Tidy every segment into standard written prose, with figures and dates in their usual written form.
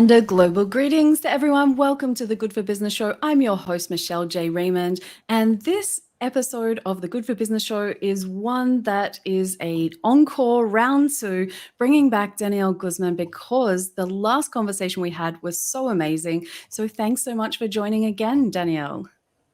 And a global greetings to everyone. Welcome to the Good for Business Show. I'm your host, Michelle J. Raymond. And this episode of the Good for Business Show is one that is an encore round two, bringing back Danielle Guzman because the last conversation we had was so amazing. So thanks so much for joining again, Danielle.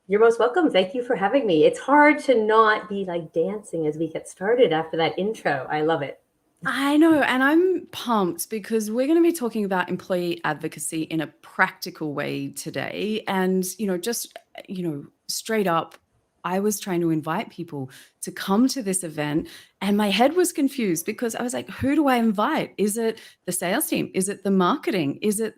You're most welcome. Thank you for having me. It's hard to not be like dancing as we get started after that intro. I love it. I know, and I'm pumped because we're going to be talking about employee advocacy in a practical way today. And, straight up, I was trying to invite people to come to this event and my head was confused because I was like, who do I invite? Is it the sales team? Is it the marketing? Is it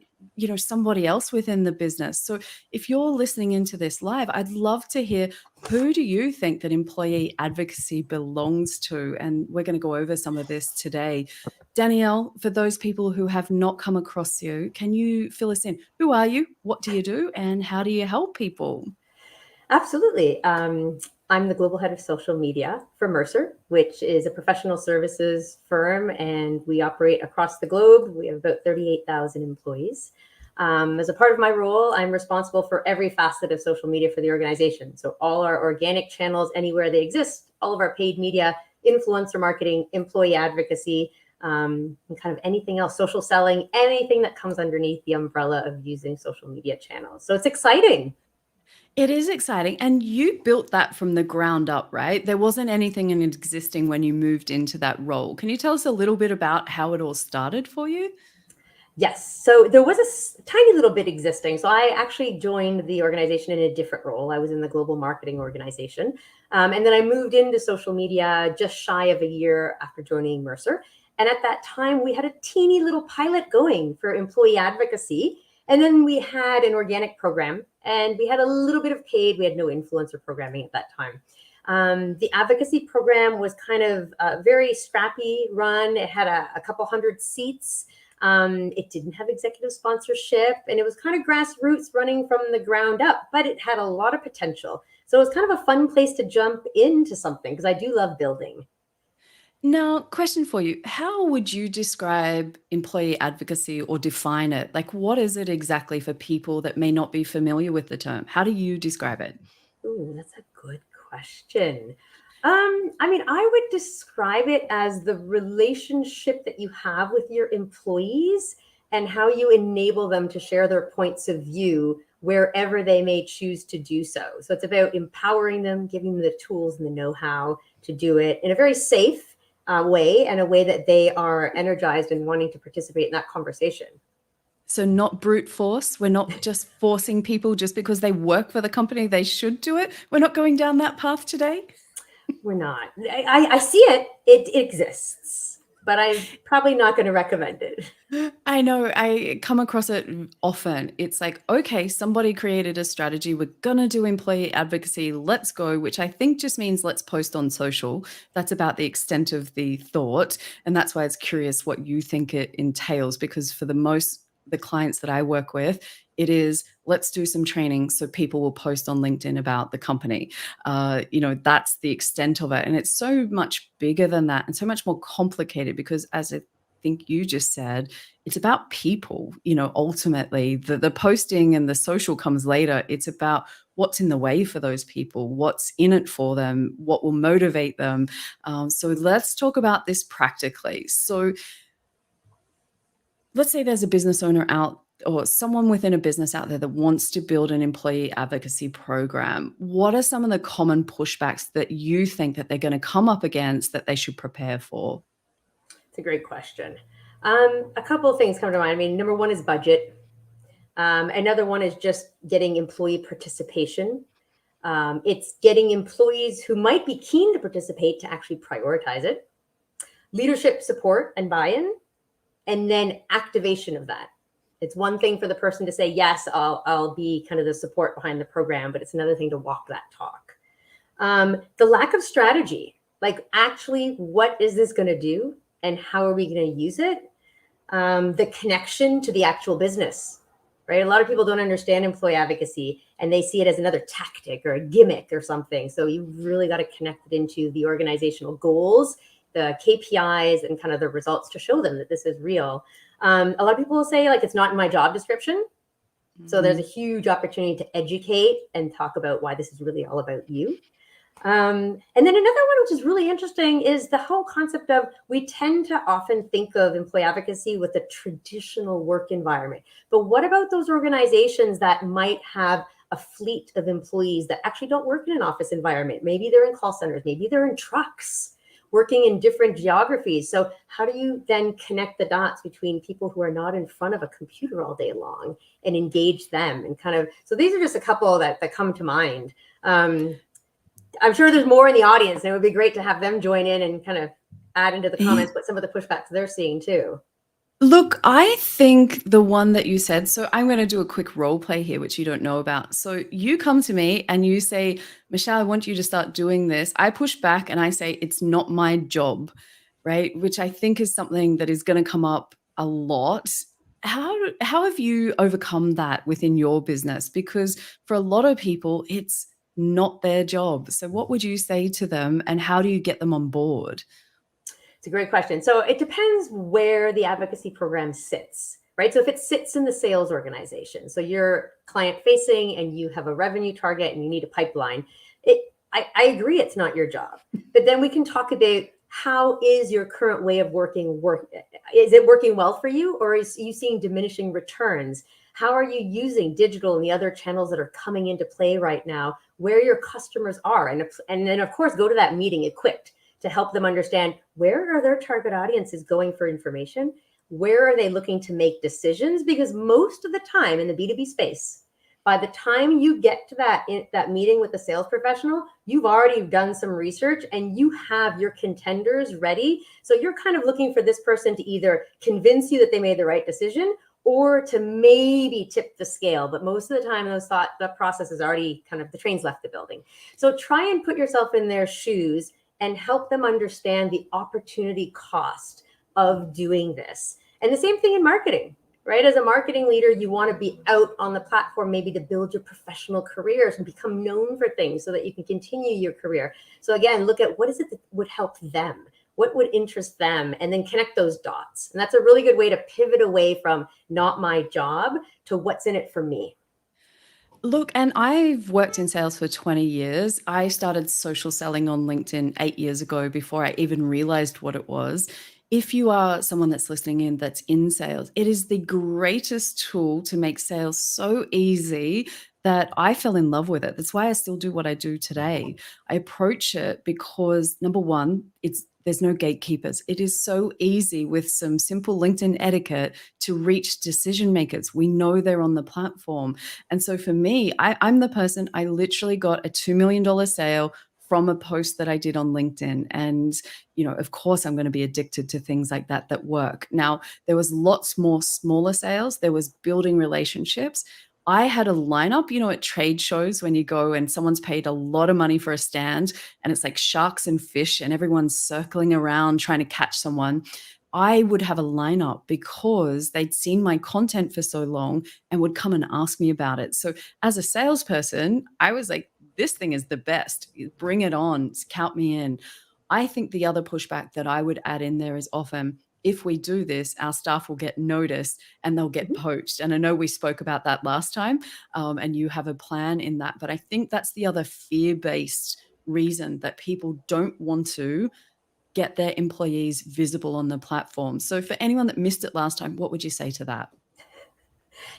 somebody else within the business? So if you're listening into this live, I'd love to hear, who do you think that employee advocacy belongs to? And we're going to go over some of this today. Danielle, for those people who have not come across you, can you fill us in? Who are you? What do you do? And how do you help people? Absolutely. I'm the global head of social media for Mercer, which is a professional services firm, and we operate across the globe. We have about 38,000 employees. As a part of my role, I'm responsible for every facet of social media for the organization. So all our organic channels, anywhere they exist, all of our paid media, influencer marketing, employee advocacy, and kind of anything else, social selling, anything that comes underneath the umbrella of using social media channels. So it's exciting. It is exciting. And you built that from the ground up, right? There wasn't anything existing when you moved into that role. Can you tell us a little bit about how it all started for you? Yes. So there was a tiny little bit existing. So I actually joined the organization in a different role. I was in the global marketing organization. And then I moved into social media just shy of a year after joining Mercer. And at that time, we had a teeny little pilot going for employee advocacy. And then we had an organic program and we had a little bit of paid. We had no influencer programming at that time. The advocacy program was kind of a very scrappy run. It had a couple hundred seats. It didn't have executive sponsorship and it was kind of grassroots running from the ground up, but it had a lot of potential. So it was kind of a fun place to jump into something because I do love building. Now, question for you. How would you describe employee advocacy or define it? Like, what is it exactly for people that may not be familiar with the term? How do you describe it? Ooh, that's a good question. I would describe it as the relationship that you have with your employees and how you enable them to share their points of view wherever they may choose to do so. So it's about empowering them, giving them the tools and the know-how to do it in a very safe way and a way that they are energized and wanting to participate in that conversation. So not brute force. We're not just forcing people just because they work for the company, they should do it. We're not going down that path today. We're not. I see it. It exists, but I'm probably not going to recommend it. I know. I come across it often. It's like, okay, somebody created a strategy. We're going to do employee advocacy. Let's go, which I think just means let's post on social. That's about the extent of the thought. And that's why it's curious what you think it entails, because for the clients that I work with, it is, let's do some training so people will post on LinkedIn about the company. That's the extent of it. And it's so much bigger than that and so much more complicated because, as I think you just said, it's about people. Ultimately, the posting and the social comes later. It's about what's in the way for those people, what's in it for them, what will motivate them. So let's talk about this practically. So let's say there's a business owner out or someone within a business out there that wants to build an employee advocacy program. What are some of the common pushbacks that you think that they're going to come up against that they should prepare for? It's a great question. A couple of things come to mind. I mean, number one is budget. Another one is just getting employee participation. It's getting employees who might be keen to participate to actually prioritize it. Leadership support and buy-in, and then activation of that. It's one thing for the person to say, yes, I'll be kind of the support behind the program, but it's another thing to walk that talk. The lack of strategy, like actually, what is this going to do and how are we going to use it? The connection to the actual business, right? A lot of people don't understand employee advocacy and they see it as another tactic or a gimmick or something. So you really got to connect it into the organizational goals the KPIs and kind of the results to show them that this is real. A lot of people will say like, it's not in my job description. So there's a huge opportunity to educate and talk about why this is really all about you. And then another one, which is really interesting, is the whole concept of, we tend to often think of employee advocacy with a traditional work environment. But what about those organizations that might have a fleet of employees that actually don't work in an office environment? Maybe they're in call centers, maybe they're in trucks, working in different geographies. So how do you then connect the dots between people who are not in front of a computer all day long and engage them? And kind of, so these are just a couple that come to mind. I'm sure there's more in the audience, and it would be great to have them join in and kind of add into the comments what some of the pushbacks they're seeing too. Look, I think the one that you said, so I'm going to do a quick role play here, which you don't know about. So you come to me and you say, Michelle, I want you to start doing this. I push back and I say, it's not my job, right? Which I think is something that is going to come up a lot. How have you overcome that within your business? Because for a lot of people, it's not their job. So what would you say to them, and how do you get them on board? It's a great question. So it depends where the advocacy program sits, right? So if it sits in the sales organization, so you're client facing and you have a revenue target and you need a pipeline, I agree it's not your job. But then we can talk about, how is your current way of working? Is it working well for you, or is you seeing diminishing returns? How are you using digital and the other channels that are coming into play right now, where your customers are? And then, of course, go to that meeting equipped to help them understand, where are their target audiences going for information? Where are they looking to make decisions? Because most of the time in the B2B space, by the time you get to that meeting with the sales professional, you've already done some research and you have your contenders ready. So you're kind of looking for this person to either convince you that they made the right decision, or to maybe tip the scale. But most of the time, the process is already kind of, the train's left the building. So try and put yourself in their shoes and help them understand the opportunity cost of doing this. And the same thing in marketing, right? As a marketing leader, you want to be out on the platform, maybe to build your professional careers and become known for things so that you can continue your career. So again, look at what is it that would help them? What would interest them? And then connect those dots. And that's a really good way to pivot away from not my job to what's in it for me. Look, and I've worked in sales for 20 years. I started social selling on LinkedIn 8 years ago before I even realized what it was. If you are someone that's listening in that's in sales, it is the greatest tool to make sales so easy that I fell in love with it. That's why I still do what I do today. I approach it because, number one, there's no gatekeepers. It is so easy with some simple LinkedIn etiquette to reach decision makers. We know they're on the platform. And so for me, I'm the person, I literally got a $2 million sale from a post that I did on LinkedIn. And, of course, I'm going to be addicted to things like that work. Now, there was lots more smaller sales. There was building relationships. I had a lineup, at trade shows when you go and someone's paid a lot of money for a stand and it's like sharks and fish and everyone's circling around trying to catch someone. I would have a lineup because they'd seen my content for so long and would come and ask me about it. So as a salesperson, I was like, this thing is the best. Bring it on. Count me in. I think the other pushback that I would add in there is often, if we do this, our staff will get noticed and they'll get poached. And I know we spoke about that last time, and you have a plan in that. But I think that's the other fear-based reason that people don't want to get their employees visible on the platform. So for anyone that missed it last time, what would you say to that?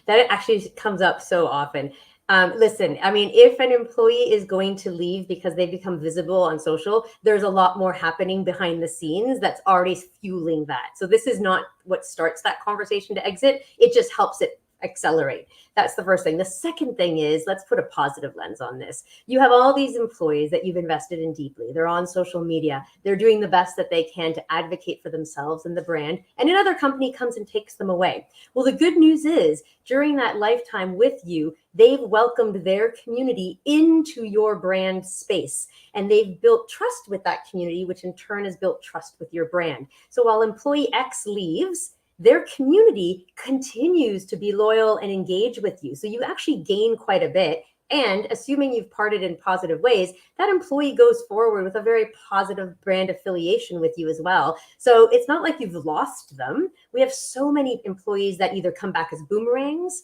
That actually comes up so often. Listen, I mean, if an employee is going to leave because they become visible on social, there's a lot more happening behind the scenes that's already fueling that. So this is not what starts that conversation to exit. It just helps it accelerate. That's the first thing. The second thing is, let's put a positive lens on this. You have all these employees that you've invested in deeply. They're on social media. They're doing the best that they can to advocate for themselves and the brand. And another company comes and takes them away. Well, the good news is, during that lifetime with you, they've welcomed their community into your brand space. And they've built trust with that community, which in turn has built trust with your brand. So while employee X leaves, their community continues to be loyal and engage with you. So you actually gain quite a bit And assuming you've parted in positive ways, that employee goes forward with a very positive brand affiliation with you as well. So it's not like you've lost them. We have so many employees that either come back as boomerangs,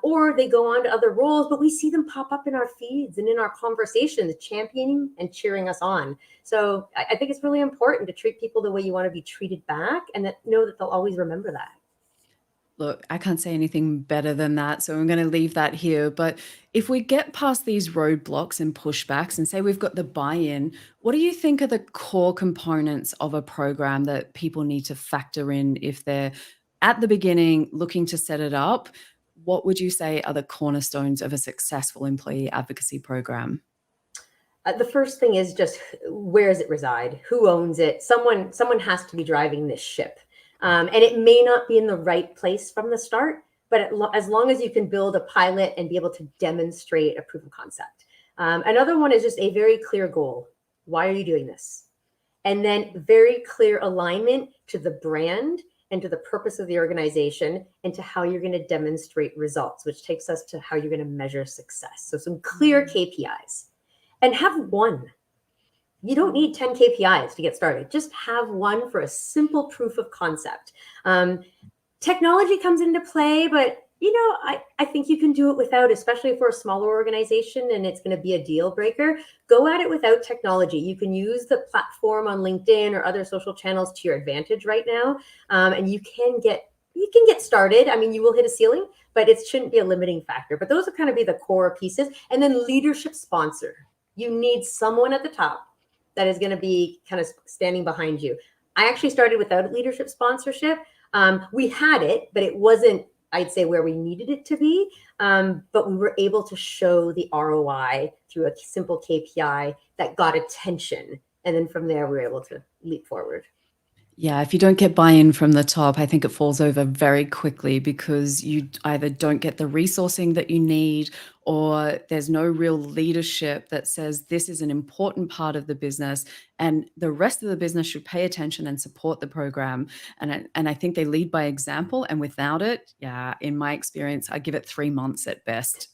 or they go on to other roles, but we see them pop up in our feeds and in our conversations, championing and cheering us on. So I think it's really important to treat people the way you want to be treated back, and that know that they'll always remember that. Look, I can't say anything better than that, so I'm going to leave that here. But if we get past these roadblocks and pushbacks and say we've got the buy-in, what do you think are the core components of a program that people need to factor in if they're at the beginning looking to set it up? What would you say are the cornerstones of a successful employee advocacy program? The first thing is just, where does it reside? Who owns it? Someone has to be driving this ship. And it may not be in the right place from the start, but as long as you can build a pilot and be able to demonstrate a proof of concept. Another one is just a very clear goal. Why are you doing this? And then very clear alignment to the brand and to the purpose of the organization and to how you're going to demonstrate results, which takes us to how you're going to measure success. So some clear KPIs. And have one. You don't need 10 KPIs to get started. Just have one for a simple proof of concept. Technology comes into play, but I think you can do it without, especially for a smaller organization and it's going to be a deal breaker. Go at it without technology. You can use the platform on LinkedIn or other social channels to your advantage right now, and you can get started. I mean, you will hit a ceiling, but it shouldn't be a limiting factor. But those will kind of be the core pieces. And then leadership sponsor. You need someone at the top that is going to be kind of standing behind you. I actually started without leadership sponsorship. We had it, but it wasn't, I'd say, where we needed it to be. But we were able to show the ROI through a simple KPI that got attention. And then from there, we were able to leap forward. Yeah, if you don't get buy-in from the top, I think it falls over very quickly because you either don't get the resourcing that you need or there's no real leadership that says this is an important part of the business and the rest of the business should pay attention and support the program. And I think they lead by example. And without it, yeah, in my experience, I give it 3 months at best,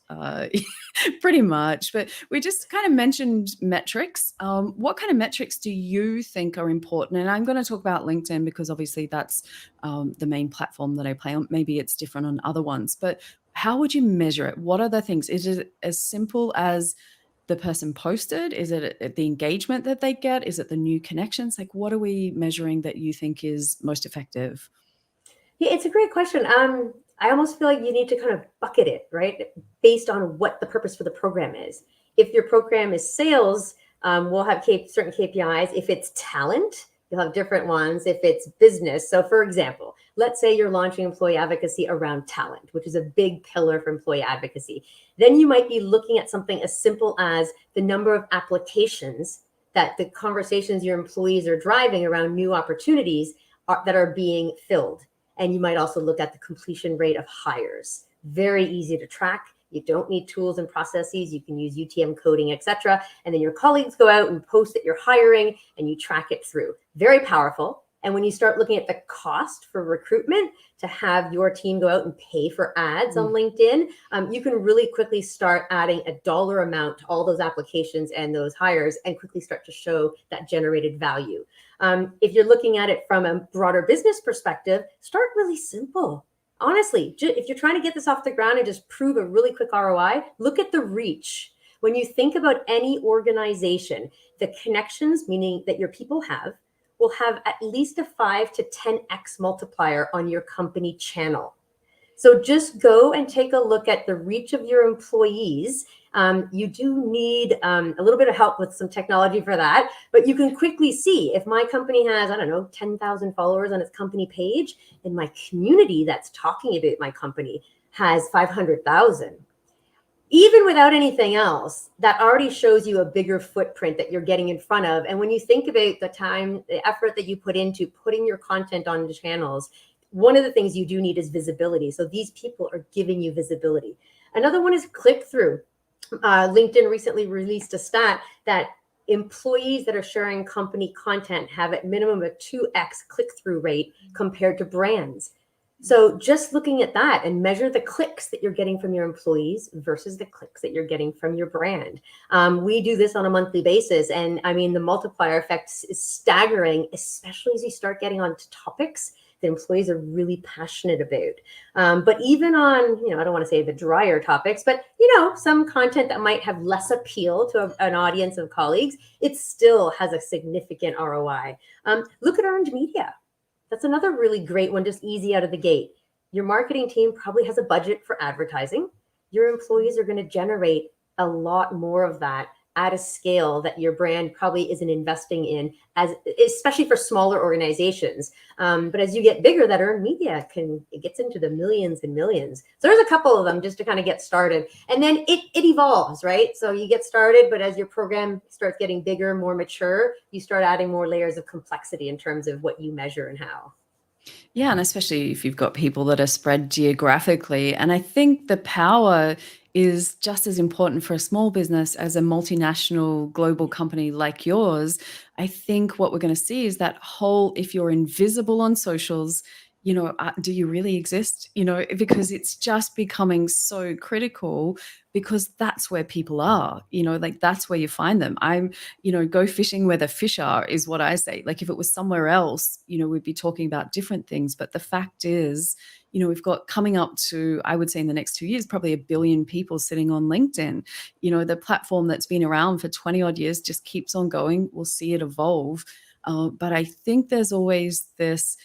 pretty much. But we just kind of mentioned metrics. What kind of metrics do you think are important? And I'm going to talk about LinkedIn because obviously that's the main platform that I play on. Maybe it's different on other ones, but how would you measure it? What are the things? Is it as simple as the person posted? Is it the engagement that they get? Is it the new connections? Like, what are we measuring that you think is most effective? Yeah, it's a great question. I almost feel like you need to kind of bucket it, right? Based on what the purpose for the program is. If your program is sales, we'll have certain KPIs. If it's talent, you'll have different ones. If it's business. So for example, let's say you're launching employee advocacy around talent, which is a big pillar for employee advocacy. Then you might be looking at something as simple as the number of applications that the conversations your employees are driving around new opportunities that are being filled. And you might also look at the completion rate of hires. Very easy to track. You don't need tools and processes. You can use UTM coding, etc. And then your colleagues go out and post that you're hiring and you track it through. Very powerful. And when you start looking at the cost for recruitment to have your team go out and pay for ads on LinkedIn, you can really quickly start adding a dollar amount to all those applications and those hires and quickly start to show that generated value. If you're looking at it from a broader business perspective, start really simple. Honestly, if you're trying to get this off the ground and just prove a really quick ROI, look at the reach. When you think about any organization, the connections, meaning that your people have, will have at least a 5 to 10x multiplier on your company channel. So just go and take a look at the reach of your employees. You do need a little bit of help with some technology for that, but you can quickly see if my company has, 10,000 followers on its company page, and my community that's talking about my company has 500,000. Even without anything else, that already shows you a bigger footprint that you're getting in front of. And when you think about the time, the effort that you put into putting your content on the channels, one of the things you do need is visibility. So these people are giving you visibility. Another one is click-through. LinkedIn recently released a stat that employees that are sharing company content have at minimum a 2x click-through rate compared to brands. So just looking at that and measure the clicks that you're getting from your employees versus the clicks that you're getting from your brand. We do this on a monthly basis. And I mean, the multiplier effect is staggering, especially as you start getting onto topics that employees are really passionate about. But even on, I don't want to say the drier topics, but, some content that might have less appeal to an audience of colleagues, it still has a significant ROI. Look at earned media. That's another really great one, just easy out of the gate. Your marketing team probably has a budget for advertising. Your employees are going to generate a lot more of that at a scale that your brand probably isn't investing in, especially for smaller organizations. But as you get bigger, that earned media it gets into the millions and millions. So there's a couple of them just to kind of get started. And then it evolves, right? So you get started, but as your program starts getting bigger, more mature, you start adding more layers of complexity in terms of what you measure and how. Yeah, and especially if you've got people that are spread geographically. And I think the power is just as important for a small business as a multinational global company like yours. I think what we're going to see is that whole, if you're invisible on socials, do you really exist? Because it's just becoming so critical, because that's where people are, like that's where you find them. Go fishing where the fish are is what I say. Like if it was somewhere else, we'd be talking about different things. But the fact is, we've got coming up to, I would say in the next 2 years, probably 1 billion people sitting on LinkedIn. The platform that's been around for 20 odd years just keeps on going. We'll see it evolve. But I think there's always this,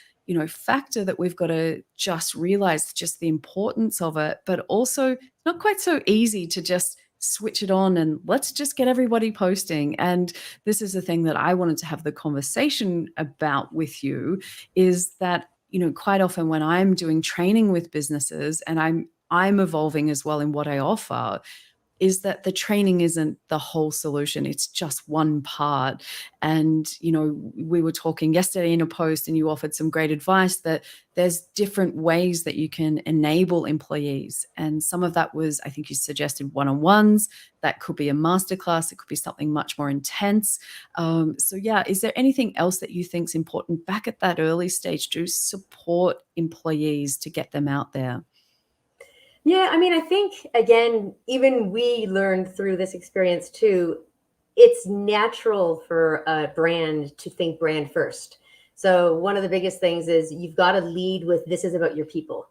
factor that we've got to just realize just the importance of it, but also not quite so easy to just switch it on and let's just get everybody posting. And this is the thing that I wanted to have the conversation about with you, is that, quite often when I'm doing training with businesses, and I'm evolving as well in what I offer, is that the training isn't the whole solution. It's just one part. And, we were talking yesterday in a post and you offered some great advice that there's different ways that you can enable employees. And some of that was, I think you suggested one-on-ones. That could be a masterclass. It could be something much more intense. So yeah, is there anything else that you think is important back at that early stage to support employees to get them out there? Yeah, I mean, I think, again, even we learned through this experience too, it's natural for a brand to think brand first. So one of the biggest things is you've got to lead with, this is about your people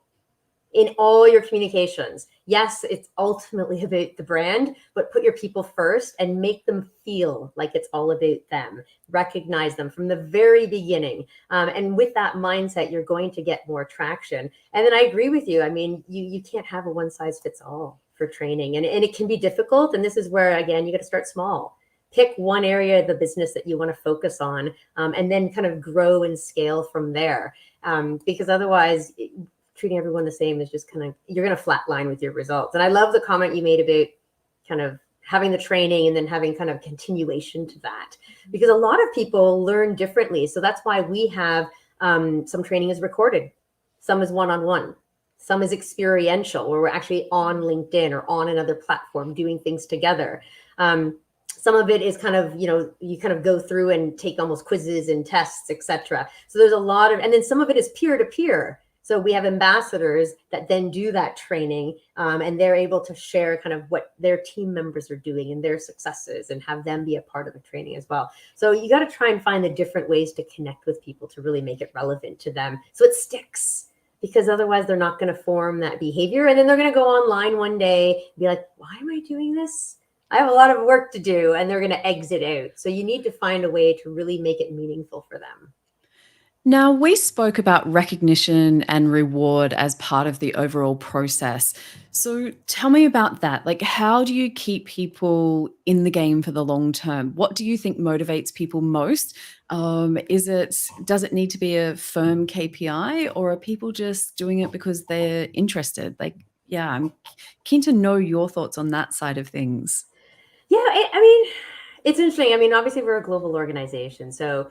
in all your communications. Yes, it's ultimately about the brand, but put your people first and make them feel like it's all about them. Recognize them from the very beginning. And with that mindset, you're going to get more traction. And then I agree with you. I mean, you can't have a one size fits all for training. And it can be difficult. And this is where, again, you got to start small. Pick one area of the business that you want to focus on, and then kind of grow and scale from there. Because otherwise, treating everyone the same is just kind of, you're going to flatline with your results. And I love the comment you made about kind of having the training and then having kind of continuation to that, because a lot of people learn differently. So that's why we have some training is recorded, some is one-on-one, some is experiential, where we're actually on LinkedIn or on another platform doing things together. Some of it is kind of, you kind of go through and take almost quizzes and tests, etc. So there's a lot of, and then some of it is peer-to-peer. So we have ambassadors that then do that training, and they're able to share kind of what their team members are doing and their successes, and have them be a part of the training as well. So you got to try and find the different ways to connect with people to really make it relevant to them, so it sticks, because otherwise they're not going to form that behavior. And then they're going to go online one day and be like, why am I doing this? I have a lot of work to do, and they're going to exit out. So you need to find a way to really make it meaningful for them. Now, we spoke about recognition and reward as part of the overall process. So tell me about that. Like, how do you keep people in the game for the long term? What do you think motivates people most? Does it need to be a firm KPI, or are people just doing it because they're interested? Like, yeah, I'm keen to know your thoughts on that side of things. Yeah, I mean, it's interesting. I mean, obviously we're a global organization, so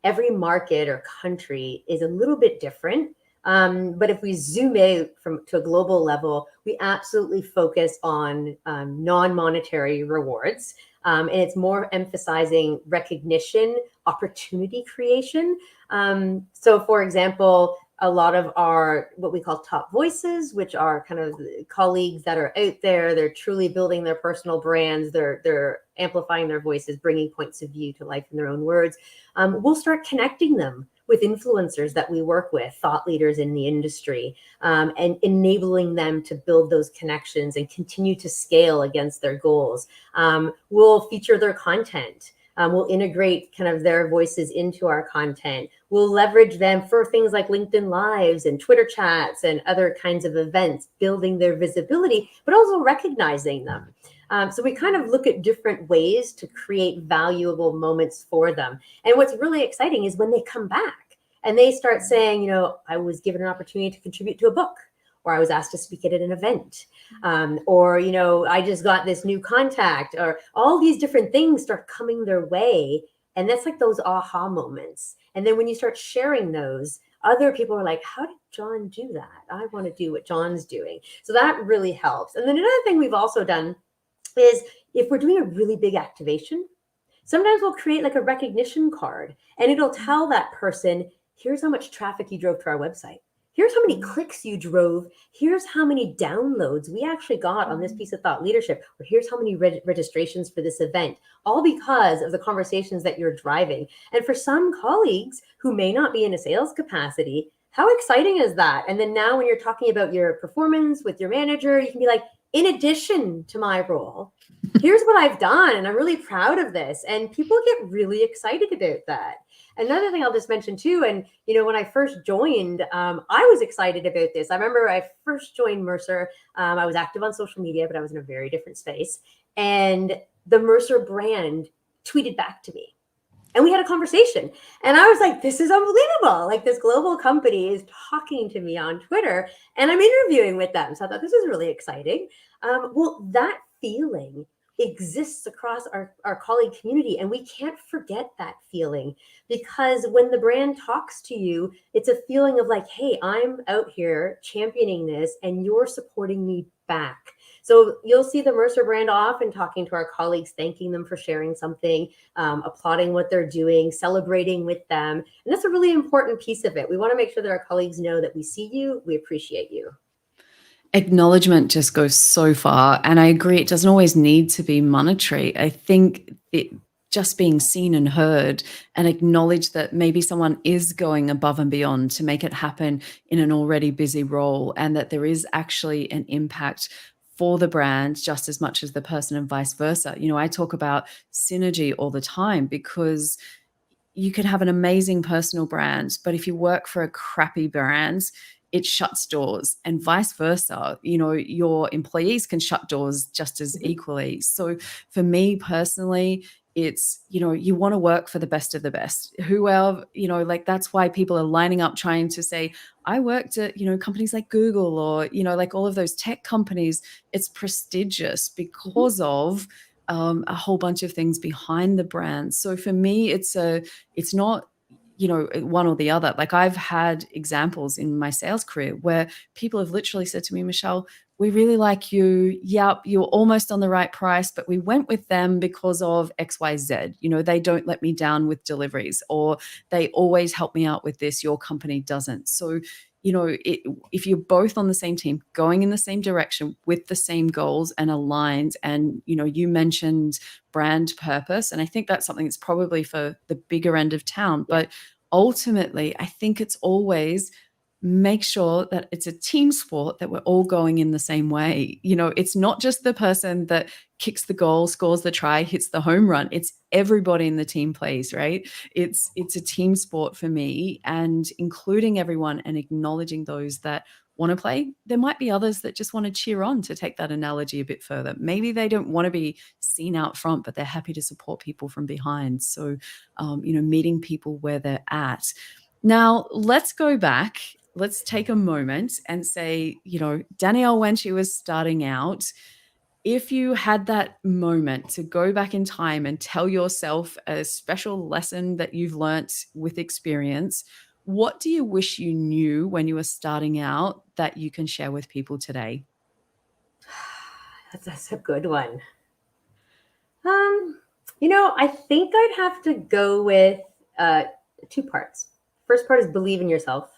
every market or country is a little bit different. But if we zoom out to a global level, we absolutely focus on non-monetary rewards. And it's more emphasizing recognition, opportunity creation. So for example, a lot of our what we call top voices, which are kind of colleagues that are out there. They're truly building their personal brands. They're amplifying their voices, bringing points of view to life in their own words. We'll start connecting them with influencers that we work with, thought leaders in the industry, and enabling them to build those connections and continue to scale against their goals. We'll feature their content. We'll integrate kind of their voices into our content. We'll leverage them for things like LinkedIn Lives and Twitter chats and other kinds of events, building their visibility, but also recognizing them. So we kind of look at different ways to create valuable moments for them. And what's really exciting is when they come back and they start saying, I was given an opportunity to contribute to a book, or I was asked to speak at an event, or, I just got this new contact, or all these different things start coming their way. And that's like those aha moments. And then when you start sharing those, other people are like, how did John do that? I want to do what John's doing. So that really helps. And then another thing we've also done is if we're doing a really big activation, sometimes we'll create like a recognition card, and it'll tell that person, here's how much traffic you drove to our website. Here's how many clicks you drove. Here's how many downloads we actually got on this piece of thought leadership. Or here's how many registrations for this event, all because of the conversations that you're driving. And for some colleagues who may not be in a sales capacity, how exciting is that? And then now when you're talking about your performance with your manager, you can be like, in addition to my role, here's what I've done, and I'm really proud of this. And people get really excited about that. Another thing I'll just mention too, and when I first joined, I was excited about this. I remember I first joined Mercer. I was active on social media, but I was in a very different space. And the Mercer brand tweeted back to me. And we had a conversation, and I was like, this is unbelievable. Like, this global company is talking to me on Twitter, and I'm interviewing with them. So I thought this is really exciting. Well, that feeling exists across our colleague community, and we can't forget that feeling, because when the brand talks to you, it's a feeling of like, hey, I'm out here championing this, and you're supporting me back. So you'll see the Mercer brand often talking to our colleagues, thanking them for sharing something, applauding what they're doing, celebrating with them. And that's a really important piece of it. We want to make sure that our colleagues know that we see you, we appreciate you. Acknowledgement just goes so far. And I agree, it doesn't always need to be monetary. I think just being seen and heard, and acknowledge that maybe someone is going above and beyond to make it happen in an already busy role, and that there is actually an impact for the brand just as much as the person, and vice versa. I talk about synergy all the time, because you could have an amazing personal brand, but if you work for a crappy brand, it shuts doors, and vice versa. Your employees can shut doors just as equally. So for me personally, it's, you want to work for the best of the best. Whoever, like, that's why people are lining up trying to say, I worked at, companies like Google, or, like all of those tech companies. It's prestigious because of a whole bunch of things behind the brand. So for me, it's not, one or the other. Like, I've had examples in my sales career where people have literally said to me, Michelle, we really like you. Yep, you're almost on the right price, but we went with them because of XYZ. They don't let me down with deliveries, or they always help me out with this. Your company doesn't. So, if you're both on the same team, going in the same direction with the same goals and aligned, and, you mentioned brand purpose, and I think that's something that's probably for the bigger end of town. But ultimately, I think it's always make sure that it's a team sport, that we're all going in the same way. It's not just the person that kicks the goal, scores the try, hits the home run. It's everybody in the team plays, right? It's a team sport for me, and including everyone and acknowledging those that want to play. There might be others that just want to cheer on, to take that analogy a bit further. Maybe they don't want to be seen out front, but they're happy to support people from behind. So, meeting people where they're at. Now, let's go back. Let's take a moment and say, Danielle, when she was starting out, if you had that moment to go back in time and tell yourself a special lesson that you've learnt with experience, what do you wish you knew when you were starting out that you can share with people today? That's a good one. I think I'd have to go with two parts. First part is believe in yourself.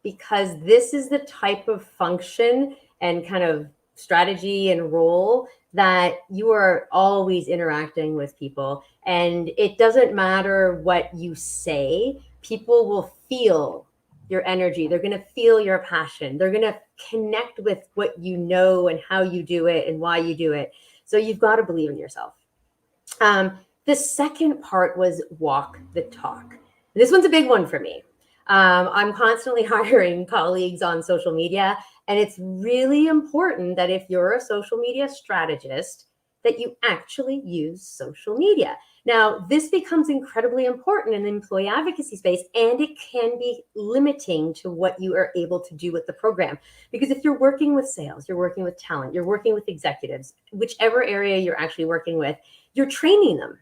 because this is the type of function and kind of strategy and role that you are always interacting with people. And it doesn't matter what you say, people will feel your energy. They're going to feel your passion. They're going to connect with what you know and how you do it and why you do it. So you've got to believe in yourself. The second part was walk the talk. This one's a big one for me. I'm constantly hiring colleagues on social media, and it's really important that if you're a social media strategist, that you actually use social media. Now, this becomes incredibly important in the employee advocacy space, and it can be limiting to what you are able to do with the program. Because if you're working with sales, you're working with talent, you're working with executives, whichever area you're actually working with, you're training them.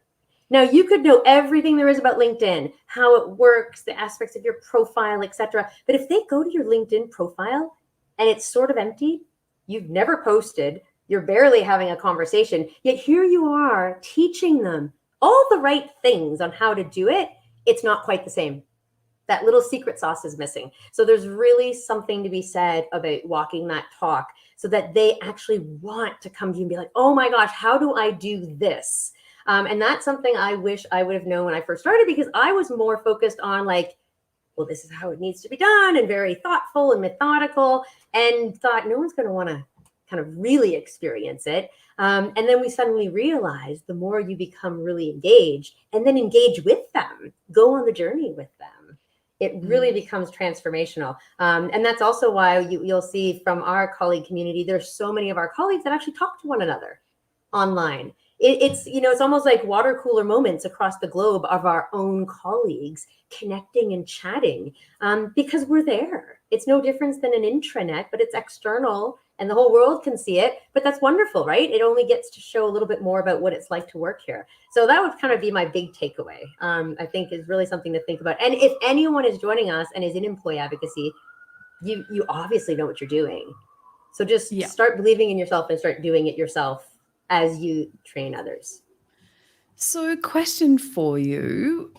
Now, you could know everything there is about LinkedIn, how it works, the aspects of your profile, etc. But if they go to your LinkedIn profile and it's sort of empty, you've never posted, you're barely having a conversation, yet here you are teaching them all the right things on how to do it, it's not quite the same. That little secret sauce is missing. So there's really something to be said about walking that talk so that they actually want to come to you and be like, oh my gosh, how do I do this? And that's something I wish I would have known when I first started, because I was more focused on like, well, this is how it needs to be done, and very thoughtful and methodical, and thought no one's going to want to kind of really experience it. And then we suddenly realized the more you become really engaged and then engage with them, go on the journey with them, it really becomes transformational. And that's also why you'll see from our colleague community, there's so many of our colleagues that actually talk to one another online. It's, you know, it's almost like water cooler moments across the globe of our own colleagues connecting and chatting, because we're there. It's no different than an intranet, but it's external and the whole world can see it. But that's wonderful, right? It only gets to show a little bit more about what it's like to work here. So that would kind of be my big takeaway. I think is really something to think about. And if anyone is joining us and is in employee advocacy, you obviously know what you're doing. So just start believing in yourself and start doing it yourself as you train others. So, question for you,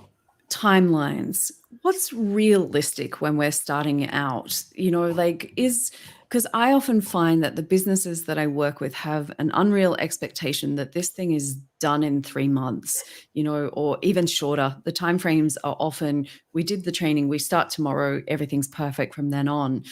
timelines. What's realistic when we're starting out? You know, like because I often find that the businesses that I work with have an unreal expectation that this thing is done in 3 months, you know, or even shorter. The timeframes are often, we did the training, we start tomorrow, everything's perfect from then on.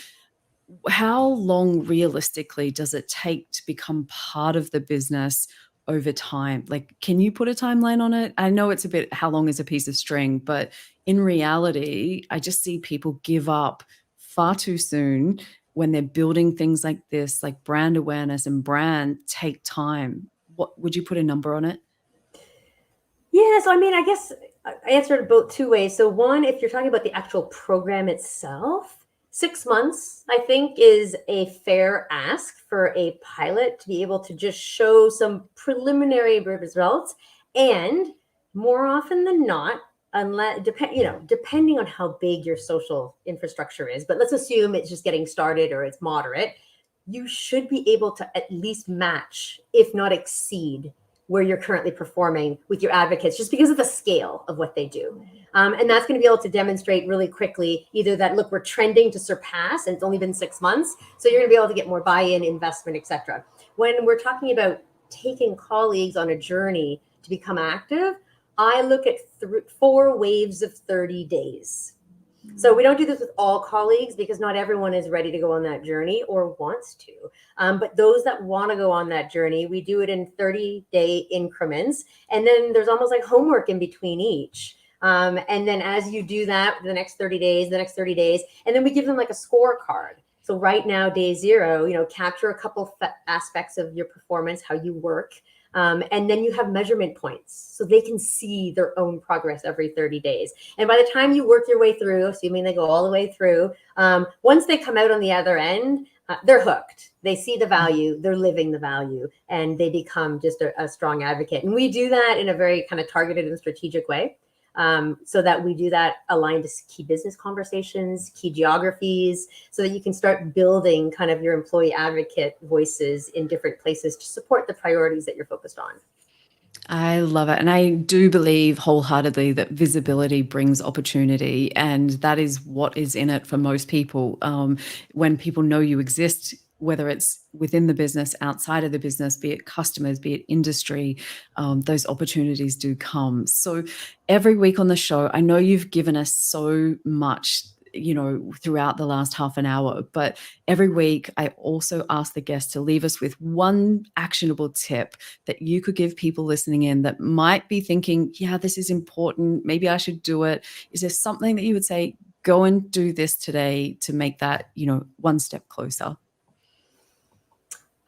How long realistically does it take to become part of the business over time? Like, can you put a timeline on it? I know it's a bit, how long is a piece of string, but in reality, I just see people give up far too soon when they're building things like this, like brand awareness and brand take time. What would you put a number on it? Yeah, so I mean, I guess I answered it both two ways. So one, if you're talking about the actual program itself, 6 months, I think, is a fair ask for a pilot to be able to just show some preliminary results. And more often than not, unless depending on how big your social infrastructure is, but let's assume it's just getting started or it's moderate, you should be able to at least match, if not exceed, where you're currently performing with your advocates, just because of the scale of what they do. And that's going to be able to demonstrate really quickly either that, look, we're trending to surpass, and it's only been 6 months. So you're going to be able to get more buy-in, investment, et cetera. When we're talking about taking colleagues on a journey to become active, I look at 4 waves of 30 days. So we don't do this with all colleagues because not everyone is ready to go on that journey or wants to. But those that want to go on that journey, we do it in 30-day increments. And then there's almost like homework in between each. And then as you do that, the next 30 days, and then we give them like a scorecard. So right now, day 0, capture a couple aspects of your performance, how you work. And then you have measurement points so they can see their own progress every 30 days. And by the time you work your way through, assuming they go all the way through, once they come out on the other end, they're hooked. They see the value, they're living the value, and they become just a strong advocate. And we do that in a very kind of targeted and strategic way. So that we do that aligned to key business conversations, key geographies, so that you can start building kind of your employee advocate voices in different places to support the priorities that you're focused on. I love it. And I do believe wholeheartedly that visibility brings opportunity. And that is what is in it for most people. When people know you exist, whether it's within the business, outside of the business, be it customers, be it industry, those opportunities do come. So every week on the show, I know you've given us so much, throughout the last half an hour, but every week I also ask the guests to leave us with one actionable tip that you could give people listening in that might be thinking, yeah, this is important, maybe I should do it. Is there something that you would say, go and do this today to make that, one step closer?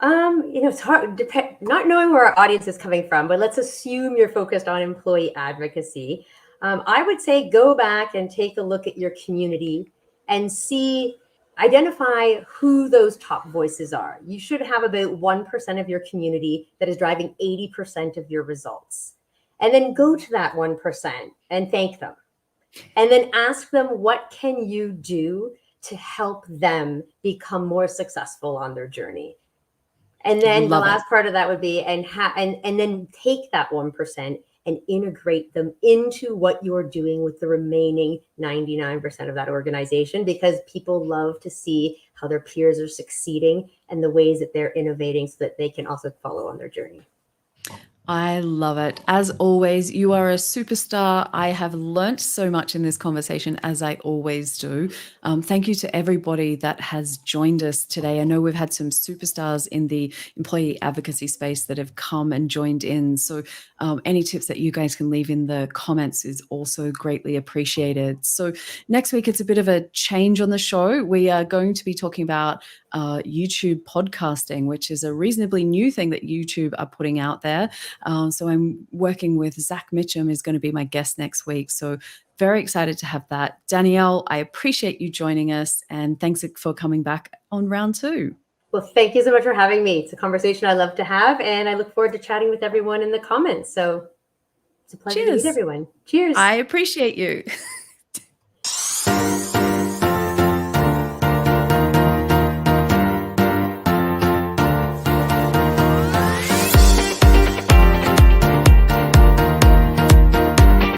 It's hard, not knowing where our audience is coming from, but let's assume you're focused on employee advocacy. I would say go back and take a look at your community and identify who those top voices are. You should have about 1% of your community that is driving 80% of your results. And then go to that 1% and thank them. And then ask them, what can you do to help them become more successful on their journey? And then the last part of that would be, and then take that 1% and integrate them into what you're doing with the remaining 99% of that organization, because people love to see how their peers are succeeding and the ways that they're innovating so that they can also follow on their journey. I love it. As always, you are a superstar. I have learnt so much in this conversation, as I always do. Thank you to everybody that has joined us today. I know we've had some superstars in the employee advocacy space that have come and joined in. So any tips that you guys can leave in the comments is also greatly appreciated. So next week, it's a bit of a change on the show. We are going to be talking about YouTube podcasting, which is a reasonably new thing that YouTube are putting out there. So I'm working with Zach Mitchum is going to be my guest next week. So very excited to have that. Danielle, I appreciate you joining us, and thanks for coming back on round 2. Well, thank you so much for having me. It's a conversation I love to have, and I look forward to chatting with everyone in the comments. So it's a pleasure to meet everyone. Cheers. I appreciate you.